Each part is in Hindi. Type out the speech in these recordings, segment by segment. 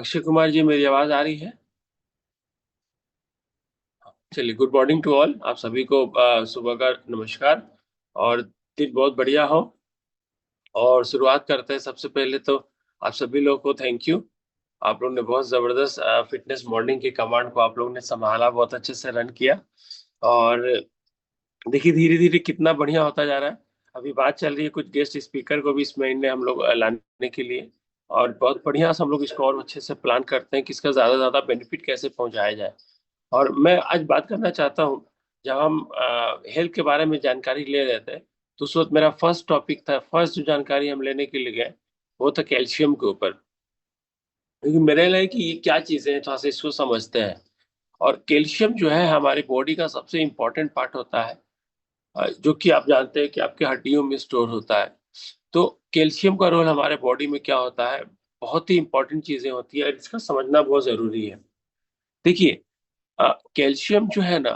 अक्षय कुमार जी, मेरी आवाज आ रही है? चलिए, गुड मॉर्निंग टू ऑल। आप सभी को सुबह का नमस्कार। और दिन बहुत बढ़िया हो। और शुरुआत करते हैं। सबसे पहले तो आप सभी लोगों को थैंक यू। आप लोग ने बहुत जबरदस्त फिटनेस मॉर्निंग के कमांड को आप लोगों ने संभाला, बहुत अच्छे से रन किया। और देखिए, धीरे धीरे कितना बढ़िया होता जा रहा है। अभी बात चल रही है कुछ गेस्ट स्पीकर को भी इस महीने हम लोग लाने के लिए। और बहुत बढ़िया से हम लोग इसको और अच्छे से प्लान करते हैं कि इसका ज्यादा से ज्यादा बेनिफिट कैसे पहुंचाया जाए। और मैं आज बात करना चाहता हूँ, जब हम हेल्थ के बारे में जानकारी ले रहे थे, तो उस वक्त मेरा फर्स्ट टॉपिक था, फर्स्ट जो जानकारी हम लेने के लिए गए वो था कैल्शियम के ऊपर। क्योंकि मेरे लिए कि ये क्या चीज़ें हैं, थोड़ा सा इसको समझते हैं। और कैल्शियम जो है हमारी बॉडी का सबसे इम्पोर्टेंट पार्ट होता है, जो कि आप जानते हैं कि आपके हड्डियों में स्टोर होता है। तो कैल्शियम का रोल हमारे बॉडी में क्या होता है, बहुत ही इंपॉर्टेंट चीज़ें होती है और इसका समझना बहुत ज़रूरी है। देखिए, कैल्शियम जो है ना,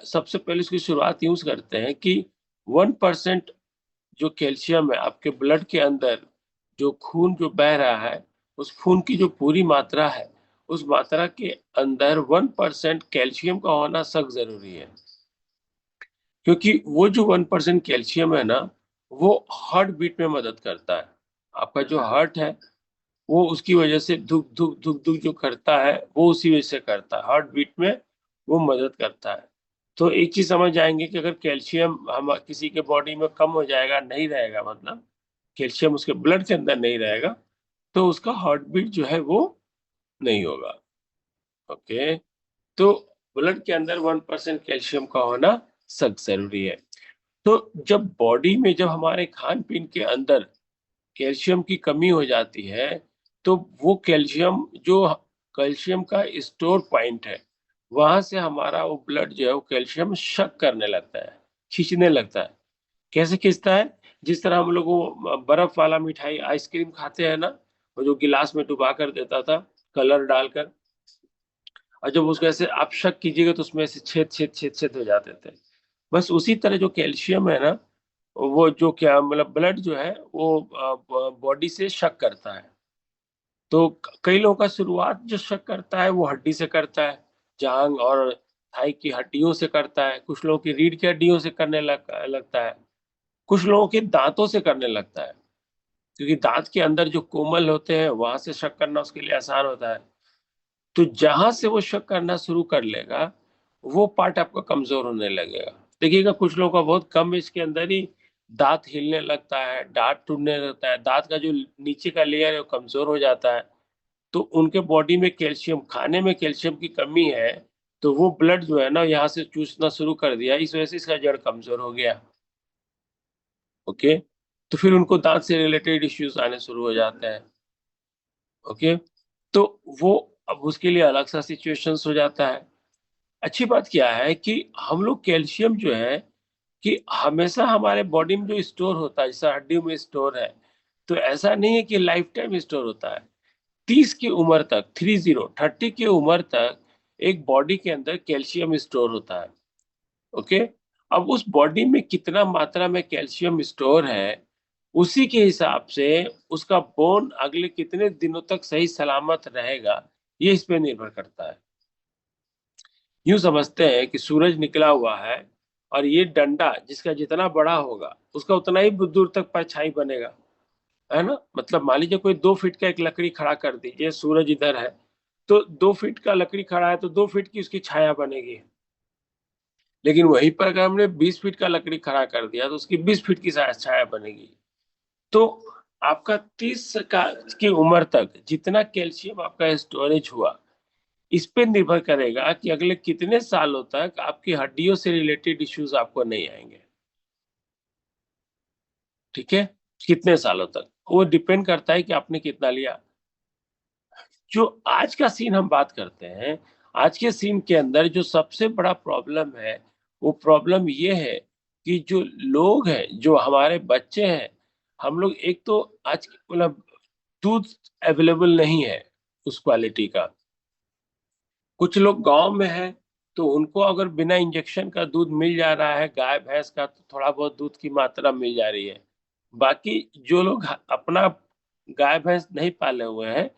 सबसे पहले इसकी शुरुआत यूज करते हैं कि 1% जो कैल्शियम है आपके ब्लड के अंदर, जो खून जो बह रहा है, उस खून की जो पूरी मात्रा है, उस मात्रा के अंदर 1% कैल्शियम का होना सख्त जरूरी है। क्योंकि वो जो 1% कैल्शियम है ना, वो हार्ट बीट में मदद करता है। आपका जो हार्ट है, वो उसकी वजह से धुक धुक धुक धुक जो करता है, वो उसी वजह से करता है, हार्ट बीट में वो मदद करता है। तो एक चीज समझ जाएंगे कि अगर कैल्शियम हम किसी के बॉडी में कम हो जाएगा, नहीं रहेगा, मतलब कैल्शियम उसके ब्लड के अंदर नहीं रहेगा, तो उसका हार्ट बीट जो है वो नहीं होगा। ओके। तो ब्लड के अंदर 1% कैल्शियम का होना सख्त जरूरी है। तो जब बॉडी में, जब हमारे खान पीन के अंदर कैल्शियम की कमी हो जाती है, तो वो कैल्शियम जो कैल्शियम का स्टोर पॉइंट है, वहां से हमारा वो ब्लड जो है वो कैल्शियम शक करने लगता है, खींचने लगता है। कैसे खींचता है? जिस तरह हम लोग वो बर्फ वाला मिठाई आइसक्रीम खाते हैं ना, वो जो गिलास में डुबा कर देता था, कलर डालकर, और जब उसको ऐसे आप शक कीजिएगा तो उसमें से छेद छेद छेद छेद हो जाते थे। बस उसी तरह जो कैल्शियम है ना, वो जो क्या मतलब ब्लड जो है वो बॉडी से शक करता है। तो कई लोगों का शुरुआत जो शक करता है वो हड्डी से करता है, जांग और थाई की हड्डियों से करता है। कुछ लोगों की रीढ़ की हड्डियों से करने लगता है। कुछ लोगों के दांतों से करने लगता है, क्योंकि दांत के अंदर जो कोमल होते हैं वहां से शक करना उसके लिए आसान होता है। तो जहां से वो शक करना शुरू कर लेगा, वो पार्ट आपका कमजोर होने लगेगा। देखिएगा, कुछ लोगों का बहुत कम एज के अंदर ही दांत हिलने लगता है, दांत टूटने लगता है, दांत का जो नीचे का लेयर है वो कमजोर हो जाता है। तो उनके बॉडी में कैल्शियम, खाने में कैल्शियम की कमी है, तो वो ब्लड जो है ना यहाँ से चूसना शुरू कर दिया, इस वजह से इसका जड़ कमजोर हो गया। ओके। तो फिर उनको दांत से रिलेटेड इश्यूज आने शुरू हो जाते हैं। ओके। तो वो, अब उसके लिए अलग सा सिचुएशंस हो जाता है। अच्छी बात क्या है कि हम लोग कैल्शियम जो है कि हमेशा हमारे बॉडी में जो स्टोर होता है, जैसे हड्डियों में स्टोर है, तो ऐसा नहीं है कि लाइफ टाइम स्टोर होता है। 30 की उम्र तक, 30 की उम्र तक एक बॉडी के अंदर कैल्शियम स्टोर होता है। ओके। अब उस बॉडी में कितना मात्रा में कैल्शियम स्टोर है, उसी के हिसाब से उसका बोन अगले कितने दिनों तक सही सलामत रहेगा, ये इस पे निर्भर करता है। यूं समझते हैं कि सूरज निकला हुआ है, और ये डंडा जिसका जितना बड़ा होगा उसका उतना ही दूर तक परछाई बनेगा, है ना। मतलब मान लीजिए कोई 2 फीट का एक लकड़ी खड़ा कर दीजिए, सूरज इधर है, तो 2 फीट का लकड़ी खड़ा है तो 2 फीट की उसकी छाया बनेगी। लेकिन वहीं पर अगर हमने 20 फीट का लकड़ी खड़ा कर दिया तो उसकी 20 फीट की छाया बनेगी। तो आपका 30 का की उम्र तक जितना कैल्शियम आपका स्टोरेज हुआ, इस पे निर्भर करेगा कि अगले कितने सालों तक आपकी हड्डियों से रिलेटेड इश्यूज आपको नहीं आएंगे। ठीक है। कितने सालों तक वो डिपेंड करता है कि आपने कितना लिया। जो आज का सीन हम बात करते हैं, आज के सीन के अंदर जो सबसे बड़ा प्रॉब्लम है, वो प्रॉब्लम ये है कि जो लोग हैं, जो हमारे बच्चे हैं, हम लोग एक तो आज मतलब दूध अवेलेबल नहीं है उस क्वालिटी का। कुछ लोग गांव में हैं, तो उनको अगर बिना इंजेक्शन का दूध मिल जा रहा है गाय भैंस का, तो थोड़ा बहुत दूध की मात्रा मिल जा रही है। बाकी जो लोग अपना गाय भैंस नहीं पाले हुए हैं,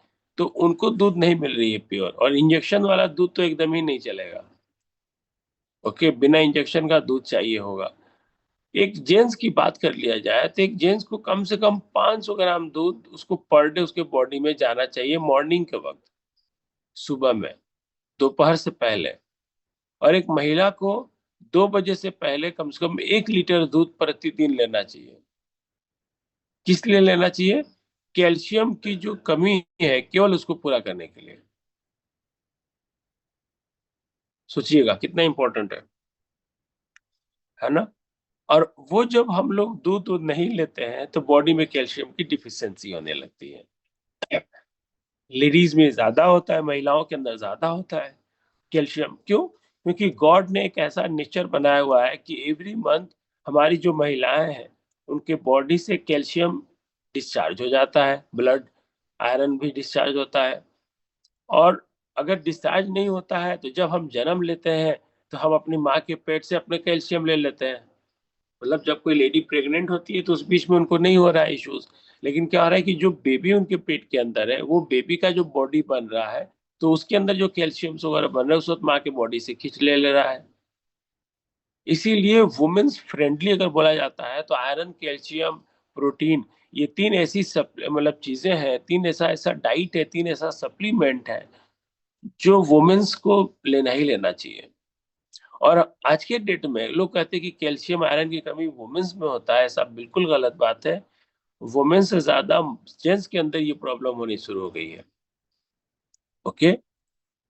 तो उनको दूध नहीं मिल रही है प्योर, और इंजेक्शन वाला दूध तो एकदम ही नहीं चलेगा। ओके, बिना इंजेक्शन का दूध चाहिए होगा। एक जेंट्स की बात कर लिया जाए तो एक जेंट्स को कम से कम 500 ग्राम दूध उसको पर डे उसके बॉडी में जाना चाहिए, मॉर्निंग के वक्त, सुबह में, दोपहर से पहले। और एक महिला को 2 बजे से पहले कम से कम 1 लीटर दूध प्रतिदिन लेना चाहिए। किस लिए लेना चाहिए? कैल्शियम की जो कमी है केवल उसको पूरा करने के लिए। सोचिएगा कितना इंपॉर्टेंट है ना। और वो जब हम लोग दूध दूध नहीं लेते हैं तो बॉडी में कैल्शियम की डिफिशियंसी होने लगती है। लेडीज में ज्यादा होता है, महिलाओं के अंदर ज्यादा होता है कैल्शियम। क्यों? क्योंकि गॉड ने एक ऐसा नेचर बनाया हुआ है कि एवरी मंथ हमारी जो महिलाएं हैं उनके बॉडी से कैल्शियम डिस्चार्ज हो जाता है, ब्लड आयरन भी डिस्चार्ज होता है। और अगर डिस्चार्ज नहीं होता है तो जब हम जन्म लेते हैं तो हम अपनी माँ के पेट से अपने कैल्शियम ले लेते हैं। मतलब जब कोई लेडी प्रेग्नेंट होती है तो उस बीच में उनको नहीं हो रहा है इश्यूज, लेकिन क्या हो रहा है कि जो बेबी उनके पेट के अंदर है वो बेबी का जो बॉडी बन रहा है तो उसके अंदर जो कैल्शियम वगैरह बन रहा है उस वक्त माँ के बॉडी से खींच ले रहा है। इसीलिए वुमेन्स फ्रेंडली अगर बोला जाता है तो आयरन, कैल्शियम, प्रोटीन, ये तीन ऐसी मतलब चीजें हैं, तीन ऐसा ऐसा डाइट है, तीन ऐसा सप्लीमेंट है जो वुमेन्स को लेना ही लेना चाहिए। और आज के डेट में लोग कहते हैं कि कैल्शियम आयरन की कमी वुमेन्स में होता है, ऐसा बिल्कुल गलत बात है। वुमेन से ज्यादा जेंट्स के अंदर ये प्रॉब्लम होनी शुरू हो गई है। ओके,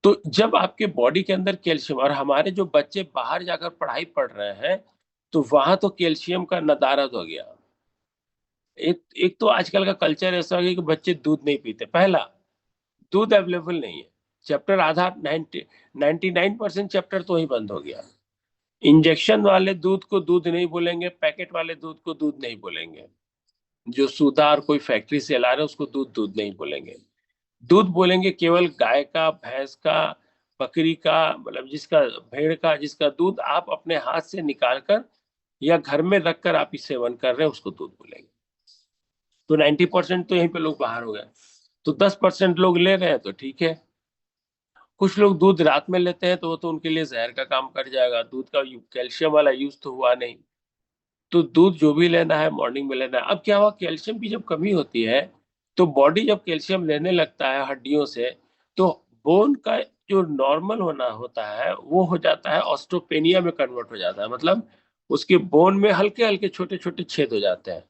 तो जब आपके बॉडी के अंदर कैल्शियम, और हमारे जो बच्चे बाहर जाकर पढ़ाई पढ़ रहे हैं तो वहां तो कैल्शियम का नदारद हो गया। एक एक तो आजकल का कल्चर ऐसा हो गया कि बच्चे दूध नहीं पीते। पहला, दूध अवेलेबल नहीं है, चैप्टर आधा 99% चैप्टर तो ही बंद हो गया। इंजेक्शन वाले दूध को दूध नहीं बोलेंगे, पैकेट वाले दूध को दूध नहीं बोलेंगे, जो सुधा और कोई फैक्ट्री से ला रहे उसको दूध दूध नहीं बोलेंगे। दूध बोलेंगे केवल गाय का, भैंस का, बकरी का, मतलब जिसका, भेड़ का, जिसका दूध आप अपने हाथ से निकाल कर या घर में रखकर आप इस सेवन कर रहे हैं उसको दूध बोलेंगे। तो 90% तो यहीं पे लोग बाहर हो गए। तो 10% लोग ले रहे हैं तो ठीक है। कुछ लोग दूध रात में लेते हैं तो वो तो उनके लिए जहर का काम कर जाएगा, दूध का कैल्शियम वाला यूज तो हुआ नहीं। तो दूध जो भी लेना है मॉर्निंग में लेना है। अब क्या हुआ, कैल्शियम की जब कमी होती है तो बॉडी जब कैल्शियम लेने लगता है हड्डियों से तो बोन का जो नॉर्मल होना होता है वो हो जाता है ऑस्टोपेनिया में कन्वर्ट हो जाता है। मतलब उसके बोन में हल्के हल्के छोटे छोटे छेद हो जाते हैं।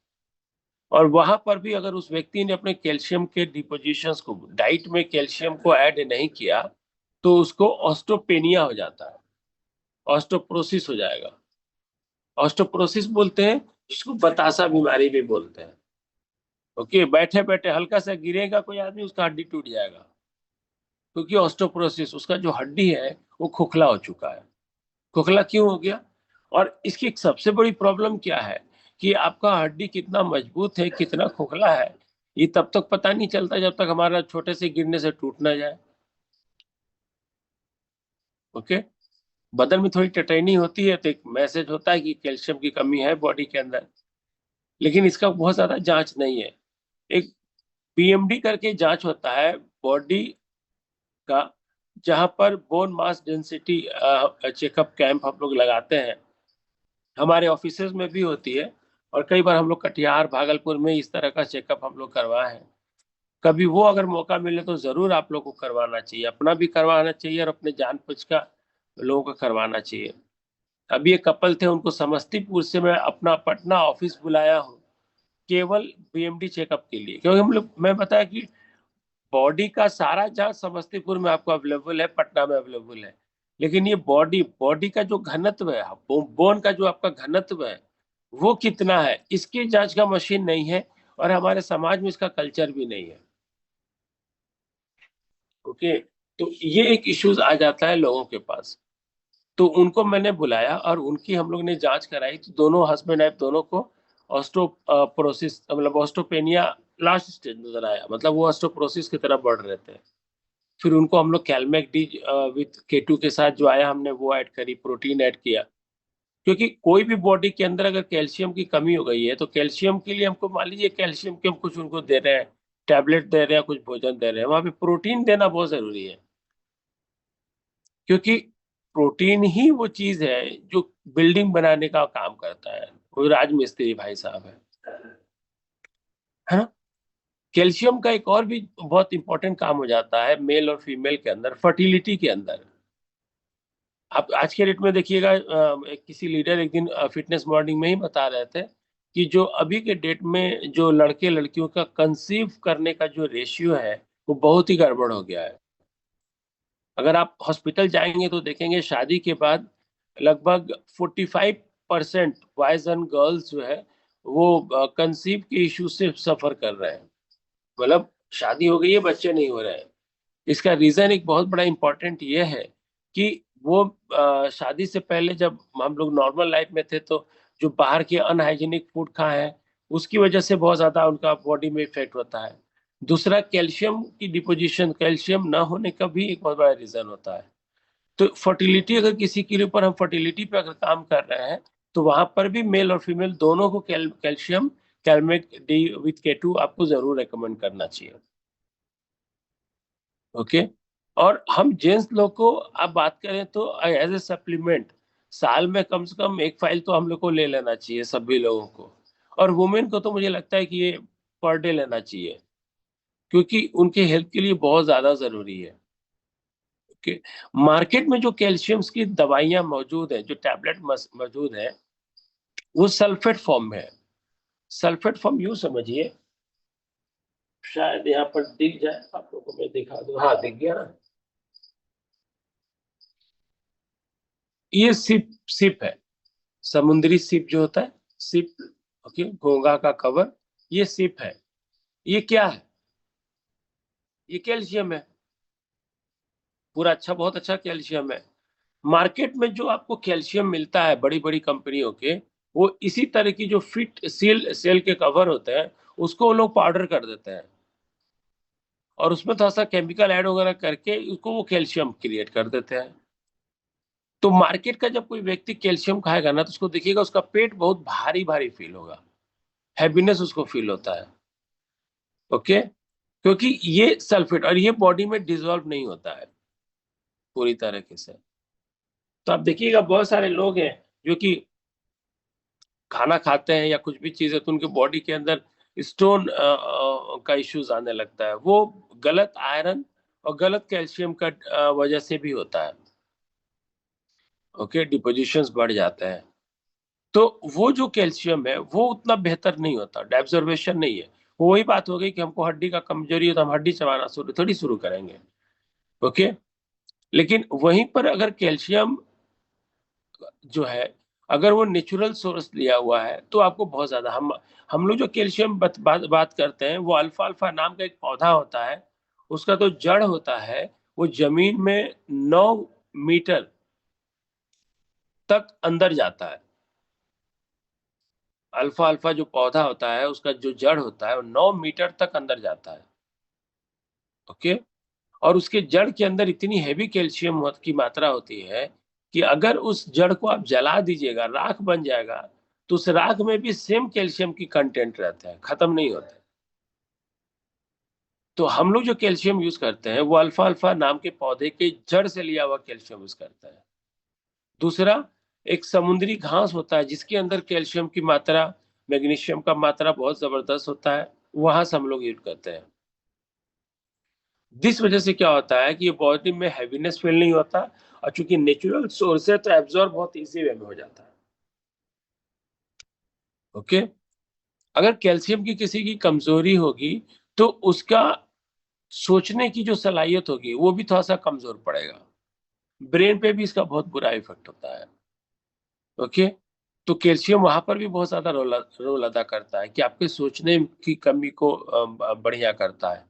और वहां पर भी अगर उस व्यक्ति ने अपने कैल्शियम के डिपोजिशंस को, डाइट में कैल्शियम को ऐड नहीं किया, तो उसको ऑस्टोपेनिया हो जाता है, ऑस्टोप्रोसिस हो जाएगा। ऑस्टोप्रोसिस बोलते हैं, जिसको बतासा बीमारी भी बोलते हैं। ओके, बैठे बैठे हल्का सा गिरेगा कोई आदमी, उसका हड्डी टूट जाएगा, क्योंकि ऑस्टोप्रोसिस, उसका जो हड्डी है वो खोखला हो चुका है। खोखला क्यों हो गया? और इसकी एक सबसे बड़ी प्रॉब्लम क्या है कि आपका हड्डी कितना मजबूत है, कितना खोखला है, ये तब तक पता नहीं चलता जब तक हमारा छोटे से गिरने से टूट ना जाए। ओके, बदन में थोड़ी टटैनी होती है तो एक मैसेज होता है कि कैल्शियम की कमी है बॉडी के अंदर, लेकिन इसका बहुत ज्यादा जांच नहीं है। एक पीएमडी करके जांच होता है बॉडी का, जहां पर bone mass density checkup camp हम लोग लगाते हैं, हमारे ऑफिसेज में भी होती है। और कई बार हम लोग कटिहार, भागलपुर में इस तरह का चेकअप हम लोग करवाए हैं। कभी वो अगर मौका मिले तो जरूर आप लोग को करवाना चाहिए, अपना भी करवाना चाहिए और अपने जान पहचान का लोगों का करवाना चाहिए। अभी एक कपल थे, उनको समस्तीपुर से मैं अपना पटना ऑफिस बुलाया हूँ केवल बीएमडी चेकअप के लिए, क्योंकि हम लोग, मैं बताया कि बॉडी का सारा जांच समस्तीपुर में आपको अवेलेबल है, पटना में अवेलेबल है, लेकिन ये बॉडी बॉडी का जो घनत्व है, बोन का जो आपका घनत्व है वो कितना है, इसकी जांच का मशीन नहीं है, और हमारे समाज में इसका कल्चर भी नहीं है। ओके, तो ये एक इश्यूज आ जाता है लोगों के पास। तो उनको मैंने बुलाया और उनकी हम लोग ने जांच कराई तो दोनों हस्बैंड वाइफ दोनों को ऑस्टोप्रोसिस, मतलब ऑस्टोपेनिया लास्ट स्टेज नजर आया, मतलब वो ऑस्टोप्रोसिस की तरफ बढ़ रहे थे। फिर उनको हम लोग कैलमेक डी विथ K2 के साथ जो आया हमने वो ऐड करी, प्रोटीन ऐड किया। क्योंकि कोई भी बॉडी के अंदर अगर कैल्शियम की कमी हो गई है तो कैल्शियम के लिए हमको, मान लीजिए कैल्शियम के हम कुछ उनको दे रहे हैं टैबलेट दे रहे हैं, कुछ भोजन दे रहे हैं, वहां पे प्रोटीन देना बहुत जरूरी है, क्योंकि प्रोटीन ही वो चीज है जो बिल्डिंग बनाने का काम करता है। वो राजमिस्त्री भाई साहब है ना। कैल्शियम का एक और भी बहुत इंपॉर्टेंट काम हो जाता है मेल और फीमेल के अंदर, फर्टिलिटी के अंदर। आप आज के डेट में देखिएगा, किसी लीडर एक दिन फिटनेस मॉर्निंग में ही बता रहे थे कि जो अभी के डेट में जो लड़के लड़कियों का कंसीव करने का जो रेशियो है वो बहुत ही गड़बड़ हो गया है। अगर आप हॉस्पिटल जाएंगे तो देखेंगे शादी के बाद लगभग 45% बॉयज एंड गर्ल्स जो है वो कंसीव के इश्यू से सफर कर रहे हैं। मतलब शादी हो गई है, बच्चे नहीं हो रहे हैं। इसका रीजन एक बहुत बड़ा इंपॉर्टेंट ये है कि वो शादी से पहले जब हम लोग नॉर्मल लाइफ में थे तो जो बाहर के अनहाइजीनिक फूड खाए हैं उसकी वजह से बहुत ज्यादा उनका बॉडी में इफेक्ट होता है। दूसरा, कैल्शियम की डिपोजिशन, कैल्शियम ना होने का भी एक बहुत बड़ा रीजन होता है। तो फर्टिलिटी, अगर किसी के ऊपर हम फर्टिलिटी पे अगर काम कर रहे हैं तो वहां पर भी मेल और फीमेल दोनों को calcium Calmette D with K2 आपको जरूर रेकमेंड करना चाहिए। ओके। और हम जेंट्स लोग को आप बात करें तो एज ए सप्लीमेंट साल में कम से कम एक फाइल तो हम लोग को ले लेना चाहिए सभी लोगों को। और वुमेन को तो मुझे लगता है कि ये पर डे लेना चाहिए, क्योंकि उनके हेल्थ के लिए बहुत ज्यादा जरूरी है। ओके। मार्केट में जो कैल्शियम्स की दवाइयां मौजूद है, जो टैबलेट मौजूद है, वो सल्फेट फॉर्म में है। सल्फेट फॉर्म यूं समझिए, शायद यहाँ पर दिख जाए आप लोगों को, मैं दिखा दूं, हाँ दिख गया ना। ये सिप सिप है, समुद्री सिप जो होता है, सिप। ओके, घोंगा का कवर, ये सिप है। ये क्या है? ये कैल्शियम है, पूरा अच्छा, बहुत अच्छा कैल्शियम है। मार्केट में जो आपको कैल्शियम मिलता है बड़ी बड़ी कंपनियों के, वो इसी तरह की जो फिट सील सेल के कवर होते हैं उसको वो लोग पाउडर कर देते हैं और उसमें थोड़ा सा केमिकल ऐड वगैरह करके उसको वो कैल्शियम क्रिएट कर देते हैं। तो मार्केट का जब कोई व्यक्ति कैल्शियम खाएगा ना तो उसको देखिएगा उसका पेट बहुत भारी भारी फील होगा, हैप्पीनेस उसको फील होता है। ओके। क्योंकि ये सल्फेट, और ये बॉडी में डिजोल्व नहीं होता है पूरी तरीके से। तो आप देखिएगा बहुत सारे लोग हैं जो कि खाना खाते हैं या कुछ भी चीज है तो उनके बॉडी के अंदर स्टोन का इश्यूज आने लगता है। वो गलत आयरन और गलत कैल्शियम का वजह से भी होता है। ओके, डिपोजिशंस बढ़ जाते हैं। तो वो जो कैल्शियम है वो उतना बेहतर नहीं होता, डेब्जॉर्बेशन नहीं है। वो वही बात हो गई कि हमको हड्डी का कमजोरी है तो हम हड्डी चबाना शुरू करेंगे। ओके। लेकिन वहीं पर अगर कैल्शियम जो है, अगर वो नेचुरल सोर्स लिया हुआ है तो आपको बहुत ज्यादा, हम लोग जो कैल्शियम बात करते हैं वो अल्फा अल्फा नाम का एक पौधा होता है। उसका तो जड़ होता है, वो जमीन में 9 मीटर तक अंदर जाता है। अल्फा अल्फा जो पौधा होता है उसका जो जड़ होता है वो 9 मीटर तक अंदर जाता है। ओके। और उसके जड़ के अंदर इतनी हैवी कैल्शियम की मात्रा होती है कि अगर उस जड़ को आप जला दीजिएगा, राख बन जाएगा, तो उस राख में भी सेम कैल्शियम की कंटेंट रहता है, खत्म नहीं होता है। तो हम लोग जो कैल्शियम यूज करते हैं वो अल्फा अल्फा नाम के पौधे के जड़ से लिया हुआ कैल्शियम यूज करता है। दूसरा, एक समुद्री घास होता है जिसके अंदर कैल्शियम की मात्रा, मैग्नीशियम का मात्रा बहुत जबरदस्त होता है, वहां से हम लोग यूज करते हैं। जिस वजह से क्या होता है कि ये बॉडी में हैवीनेस फील नहीं होता, और चूंकि नेचुरल सोर्स है तो एब्जॉर्ब बहुत इजी वे में हो जाता है। ओके। अगर कैल्शियम की किसी की कमजोरी होगी तो उसका सोचने की जो सलाहियत होगी वो भी थोड़ा सा कमजोर पड़ेगा, ब्रेन पे भी इसका बहुत बुरा इफेक्ट होता है। ओके। तो कैल्शियम वहां पर भी बहुत ज्यादा रोल अदा करता है कि आपके सोचने की कमी को बढ़िया करता है।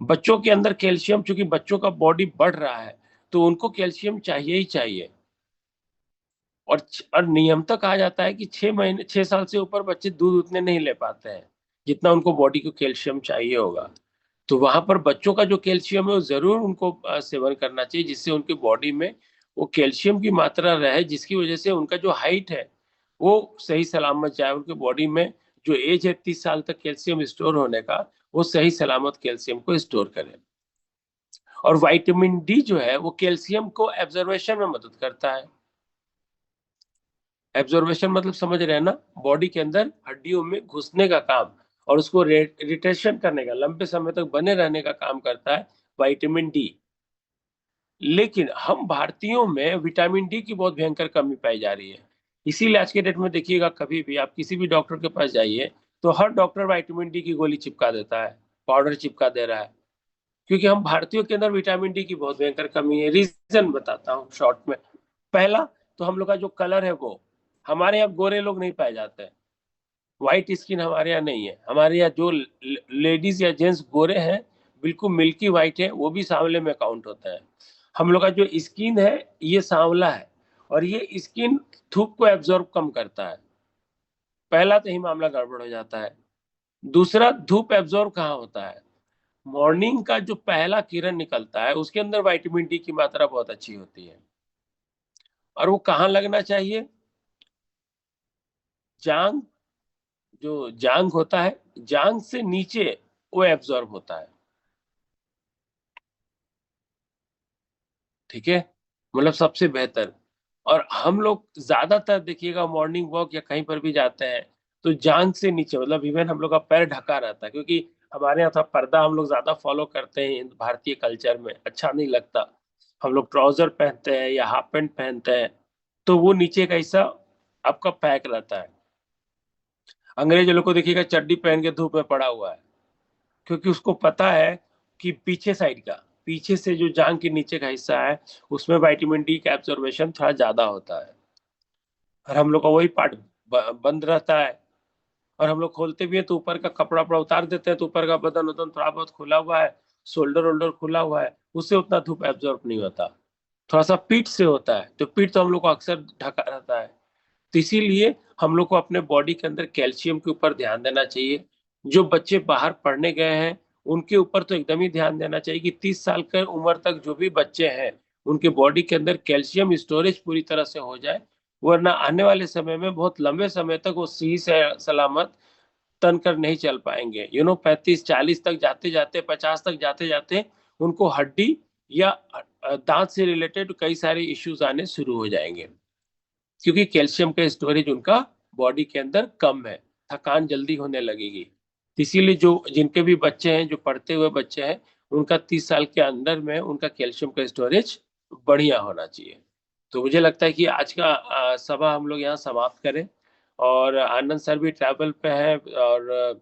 बच्चों के अंदर कैल्शियम, चूंकि बच्चों का बॉडी बढ़ रहा है तो उनको कैल्शियम चाहिए ही चाहिए। और नियम तक कहा जाता है कि 6 महीने, 6 साल से ऊपर बच्चे दूध उतने नहीं ले पाते हैं जितना उनको बॉडी को कैल्शियम चाहिए होगा। तो वहां पर बच्चों का जो कैल्शियम है वो जरूर उनको सेवन करना चाहिए, जिससे उनकी बॉडी में वो कैल्शियम की मात्रा रहे, जिसकी वजह से उनका जो हाइट है वो सही सलामत जाए। उनके बॉडी में जो एज है 30 साल तक कैल्शियम स्टोर होने का, वो सही सलामत कैल्शियम को स्टोर करे। और विटामिन डी जो है वो कैल्शियम को एब्जॉर्वेशन में मदद करता है। एब्जॉर्वेशन मतलब समझ रहे हैं ना, बॉडी के अंदर हड्डियों में घुसने का काम और उसको रिटेंशन करने का, लंबे समय तक बने रहने का काम करता है विटामिन डी। लेकिन हम भारतीयों में विटामिन डी की बहुत भयंकर कमी पाई जा रही है। इसीलिए आज के डेट में देखिएगा, कभी भी आप किसी भी डॉक्टर के पास जाइए तो हर डॉक्टर विटामिन डी की गोली चिपका देता है, पाउडर चिपका दे रहा है, क्योंकि हम भारतीयों के अंदर विटामिन डी की बहुत भयंकर कमी है। रीजन बताता हूँ शॉर्ट में। पहला तो हम लोग का जो कलर है वो, हमारे यहाँ गोरे लोग नहीं पाए जाते हैं, व्हाइट स्किन हमारे यहाँ नहीं है। हमारे यहाँ जो लेडीज या जेंट्स गोरे हैं, बिल्कुल मिल्की व्हाइट है, वो भी सांवले में काउंट होता है। हम लोग का जो स्किन है ये सांवला है, और ये स्किन धूप को एब्जॉर्ब कम करता है। पहला तो ही मामला गड़बड़ हो जाता है। दूसरा, धूप एब्जॉर्ब कहाँ होता है? मॉर्निंग का जो पहला किरण निकलता है उसके अंदर विटामिन डी की मात्रा बहुत अच्छी होती है। और वो कहाँ लगना चाहिए? जांग, जो जांग होता है, जांग से नीचे वो एब्जॉर्ब होता है। ठीक है, मतलब सबसे बेहतर। और हम लोग ज्यादातर देखिएगा मॉर्निंग वॉक या कहीं पर भी जाते हैं तो जांग से नीचे, मतलब इवन हम लोग का पैर ढका रहता है, क्योंकि हमारे यहाँ था पर्दा हम लोग ज्यादा फॉलो करते हैं भारतीय कल्चर में, अच्छा नहीं लगता। हम लोग ट्राउजर पहनते हैं या हाफ पैंट पहनते हैं, तो वो नीचे का हिस्सा आपका पैक रहता है। अंग्रेज लोग को देखिएगा चड्डी पहन के धूप में पड़ा हुआ है, क्योंकि उसको पता है कि पीछे साइड का, पीछे से जो जांग के नीचे का हिस्सा है उसमें विटामिन डी का एब्जॉर्बेशन थोड़ा ज्यादा होता है, और हम लोग का वही पार्ट बंद रहता है। और हम लोग खोलते भी है तो ऊपर का कपड़ा वपड़ा उतार देते हैं, तो ऊपर का बदन उदन थोड़ा बहुत खुला हुआ है, शोल्डर वोल्डर खुला हुआ है, उससे उतना धूप एब्जॉर्ब नहीं होता। थोड़ा सा पीठ से होता है, तो पीठ तो हम लोग को अक्सर ढका रहता है। तो इसीलिए हम लोग को अपने बॉडी के अंदर कैल्शियम के ऊपर ध्यान देना चाहिए। जो बच्चे बाहर पढ़ने गए हैं उनके ऊपर तो एकदम ही ध्यान देना चाहिए कि 30 साल के उम्र तक जो भी बच्चे हैं उनके बॉडी के अंदर कैल्शियम स्टोरेज पूरी तरह से हो जाए, वरना आने वाले समय में बहुत लंबे समय तक वो सही से सलामत तन कर नहीं चल पाएंगे। 35-40 तक जाते जाते, 50 तक जाते जाते उनको हड्डी या दांत से रिलेटेड कई सारे इश्यूज आने शुरू हो जाएंगे, क्योंकि कैल्शियम का स्टोरेज उनका बॉडी के अंदर कम है, थकान जल्दी होने लगेगी। इसीलिए जो जिनके भी बच्चे हैं, जो पढ़ते हुए बच्चे हैं, उनका 30 साल के अंदर में उनका कैल्शियम का स्टोरेज बढ़िया होना चाहिए। तो मुझे लगता है कि आज का सभा हम लोग यहाँ समाप्त करें। और आनंद सर भी ट्रैवल पे है, और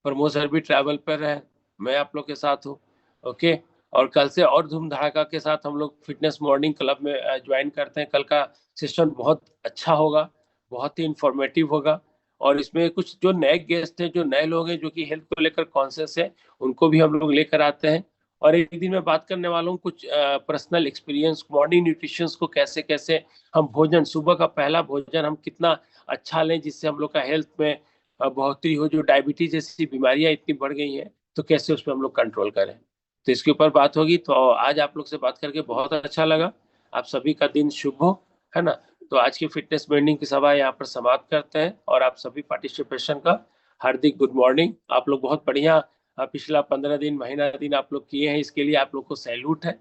प्रमोद सर भी ट्रैवल पर है, मैं आप लोग के साथ हूँ। ओके। और कल से और धूम धड़ाका के साथ हम लोग फिटनेस मॉर्निंग क्लब में ज्वाइन करते हैं। कल का सेशन बहुत अच्छा होगा, बहुत ही इंफॉर्मेटिव होगा। और इसमें कुछ जो नए गेस्ट हैं, जो नए लोग हैं जो कि हेल्थ को लेकर कॉन्शियस है, उनको भी हम लोग लेकर आते हैं। और एक दिन मैं बात करने वाला हूँ कुछ पर्सनल एक्सपीरियंस, मॉर्निंग न्यूट्रिशन को कैसे कैसे हम भोजन, सुबह का पहला भोजन हम कितना अच्छा लें जिससे हम लोग का हेल्थ में बढ़ोतरी हो। जो डायबिटीज जैसी बीमारियां इतनी बढ़ गई हैं, तो कैसे उस पर हम लोग कंट्रोल करें, तो इसके ऊपर बात होगी। तो आज आप लोग से बात करके बहुत अच्छा लगा। आप सभी का दिन शुभ हो, है ना। तो आज की फिटनेस मॉर्निंग की सभा यहाँ पर समाप्त करते हैं, और आप सभी पार्टिसिपेशन का हार्दिक गुड मॉर्निंग। आप लोग बहुत बढ़िया पिछला 15 दिन, महीना दिन आप लोग किए हैं, इसके लिए आप लोग को सैल्यूट है।